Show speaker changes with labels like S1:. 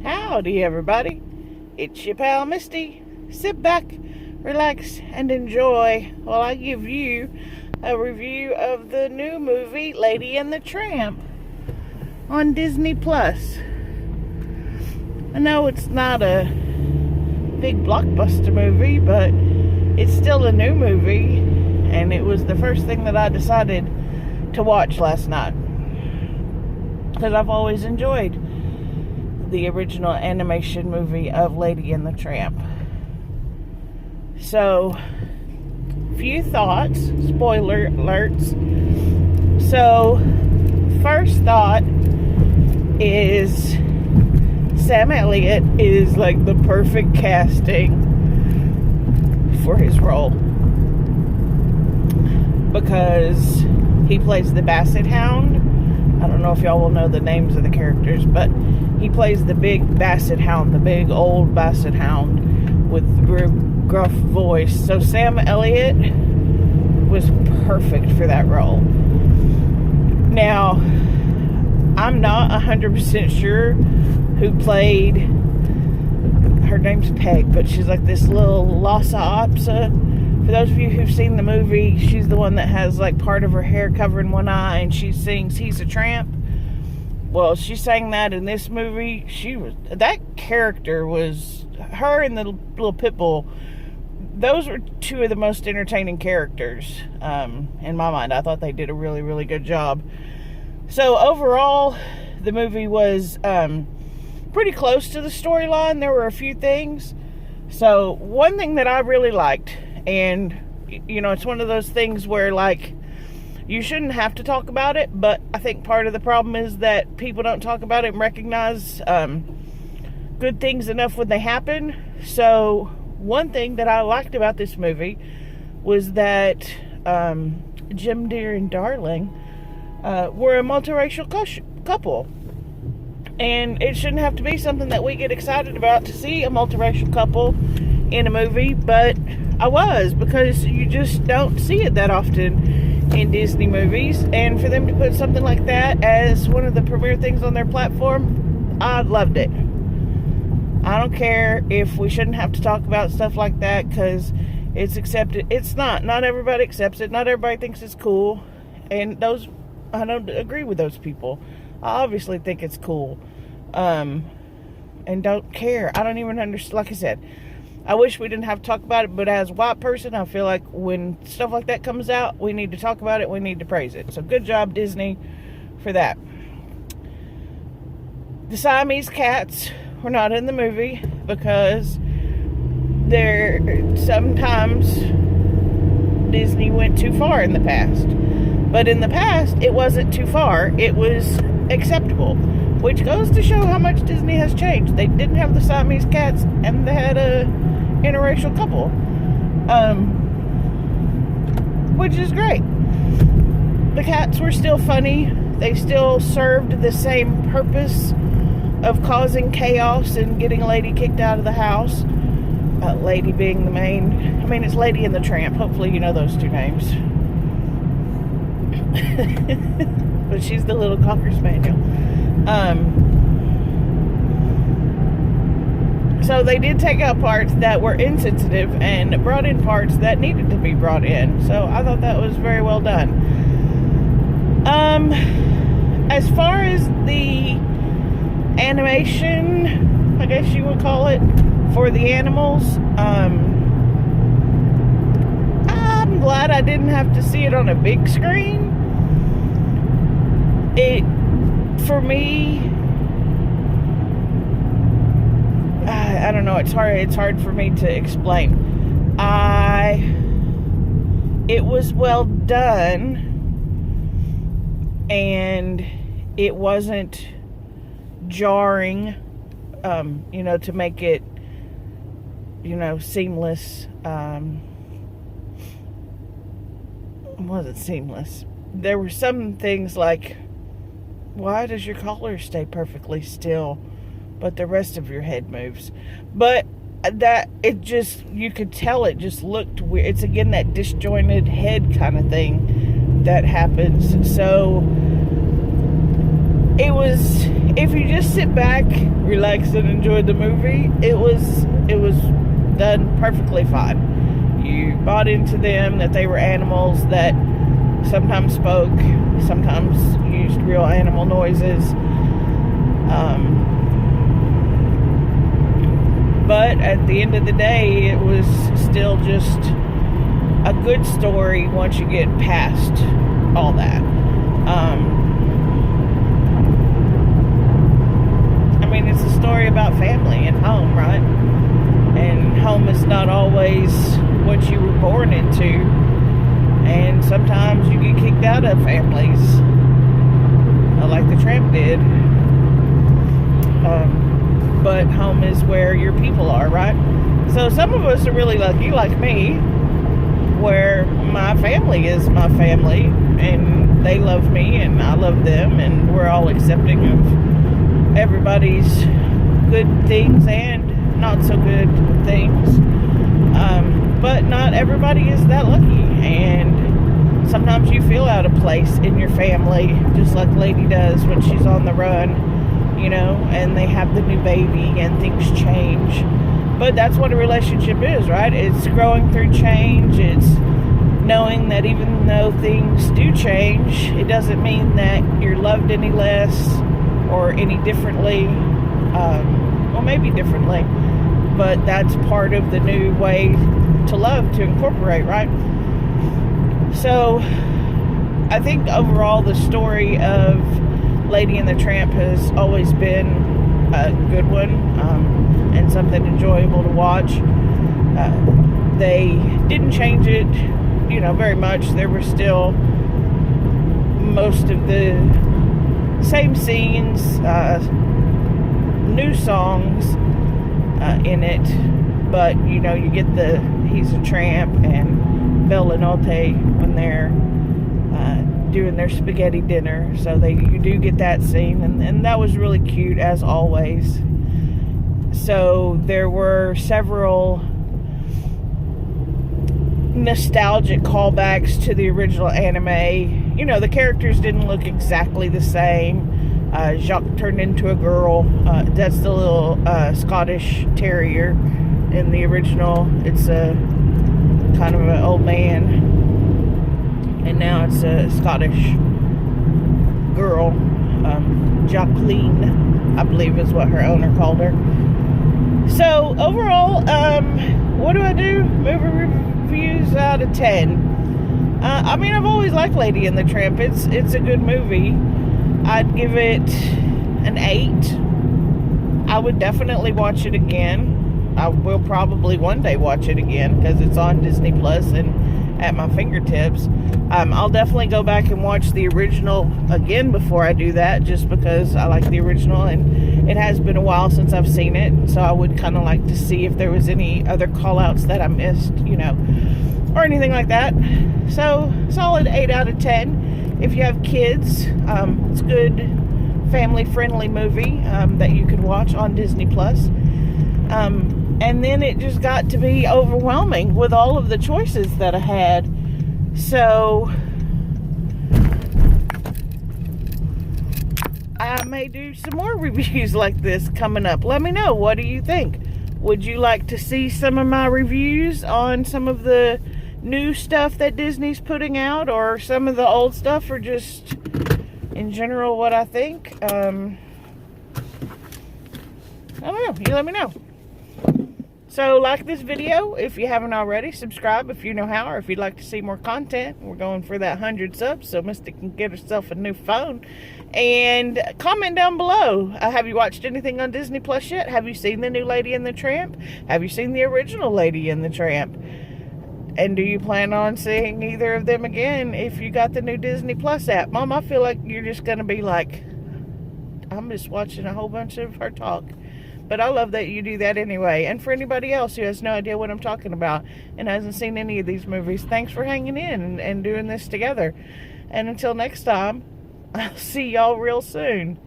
S1: Howdy everybody, it's your pal Misty. Sit back, relax, and enjoy while I give you a review of the new movie Lady and the Tramp on Disney Plus. I know it's not a big blockbuster movie, but it's still a new movie, and it was the first thing that I decided to watch last night because I've always enjoyed the original animation movie of Lady and the Tramp. So, few thoughts, spoiler alerts. So, first thought is Sam Elliott is like the perfect casting for his role because he plays the Basset Hound. I don't know if y'all will know the names of the characters, but he plays the big Basset Hound, the big old Basset Hound with the gruff voice. So Sam Elliott was perfect for that role. Now, I'm not 100% sure who played, her name's Peg, but she's like this little Lhasa Apso. For those of you who've seen the movie, she's the one that has like part of her hair covering one eye and she sings He's a Tramp. Well, she sang that in this movie. That character was, her and the little pit bull, those were two of the most entertaining characters in my mind. I thought they did a really, really good job. So overall, the movie was pretty close to the storyline. There were a few things. So one thing that I really liked, and you know, it's one of those things where like you shouldn't have to talk about it, but I think part of the problem is that people don't talk about it and recognize good things enough when they happen. So one thing that I liked about this movie was that Jim, Dear, and Darling were a multiracial couple. And it shouldn't have to be something that we get excited about to see a multiracial couple in a movie, but I was, because you just don't see it that often in Disney movies, and for them to put something like that as one of the premiere things on their platform, I loved it. I don't care if we shouldn't have to talk about stuff like that because it's accepted. It's not everybody accepts it, not everybody thinks it's cool, and I don't agree with those people. I obviously think it's cool, and don't care. I don't even understand. Like I said, I wish we didn't have to talk about it, but as a white person, I feel like when stuff like that comes out, we need to talk about it, we need to praise it. So good job, Disney, for that. The Siamese cats were not in the movie because sometimes Disney went too far in the past. But in the past, it wasn't too far. It was acceptable, which goes to show how much Disney has changed. They didn't have the Siamese cats, and they had a interracial couple, which is great. The cats were still funny. They still served the same purpose of causing chaos and getting Lady kicked out of the house. Lady being the main, it's Lady and the Tramp. Hopefully you know those two names. But she's the little Cocker Spaniel. So they did take out parts that were insensitive and brought in parts that needed to be brought in. So I thought that was very well done. As far as the animation, I guess you would call it, for the animals, I'm glad I didn't have to see it on a big screen. For me, I don't know, it's hard for me to explain. It was well done, and it wasn't jarring, to make it, seamless. It wasn't seamless. There were some things like, why does your collar stay perfectly still, but the rest of your head moves? But that, you could tell it just looked weird. It's again that disjointed head kind of thing that happens. So it was if you just sit back, relax, and enjoy the movie, it was done perfectly fine. You bought into them, that they were animals that sometimes spoke, sometimes used real animal noises. But at the end of the day, it was still just a good story once you get past all that. I mean, it's a story about family and home, right? And home is not always what you were born into. And sometimes you get kicked out of families, like the Tramp did. But home is where your people are, right? So some of us are really lucky, like me, where my family is my family, and they love me, and I love them, and we're all accepting of everybody's good things and not so good things. But not everybody is that lucky, and sometimes you feel out of place in your family, just like Lady does when she's on the run. You know, and they have the new baby and things change. But that's what a relationship is, right? It's growing through change. It's knowing that even though things do change, it doesn't mean that you're loved any less or any differently. Well, maybe differently. But that's part of the new way to love, to incorporate, right? So, I think overall the story of Lady and the Tramp has always been a good one, and something enjoyable to watch. They didn't change it, very much. There were still most of the same scenes, new songs in it, but you get he's a tramp and Bella Notte when they're doing their spaghetti dinner, so you do get that scene, and that was really cute as always. So there were several nostalgic callbacks to the original anime. The characters didn't look exactly the same. Jacques turned into a girl. That's the little Scottish terrier in the original. It's a kind of an old man. And now it's a Scottish girl, Jacqueline, I believe is what her owner called her. So overall, what do I do? Movie reviews out of 10. I mean, I've always liked Lady and the Tramp. It's a good movie. I'd give it an 8. I would definitely watch it again. I will probably one day watch it again because it's on Disney Plus and at my fingertips. I'll definitely go back and watch the original again before I do that, just because I like the original, and it has been a while since I've seen it, so I would kind of like to see if there was any other call outs that I missed, or anything like that. So solid 8 out of 10. If you have kids, it's a good family friendly movie that you could watch on Disney Plus. And then it just got to be overwhelming with all of the choices that I had. So I may do some more reviews like this coming up. Let me know. What do you think? Would you like to see some of my reviews on some of the new stuff that Disney's putting out, or some of the old stuff, or just in general what I think? I don't know. You let me know. So like this video if you haven't already. Subscribe if you know how, or if you'd like to see more content. We're going for that 100 subs so Misty can get herself a new phone. And comment down below. Have you watched anything on Disney Plus yet? Have you seen the new Lady and the Tramp? Have you seen the original Lady and the Tramp? And do you plan on seeing either of them again if you got the new Disney Plus app? Mom, I feel like you're just going to be like, I'm just watching a whole bunch of her talk. But I love that you do that anyway. And for anybody else who has no idea what I'm talking about and hasn't seen any of these movies, thanks for hanging in and doing this together. And until next time, I'll see y'all real soon.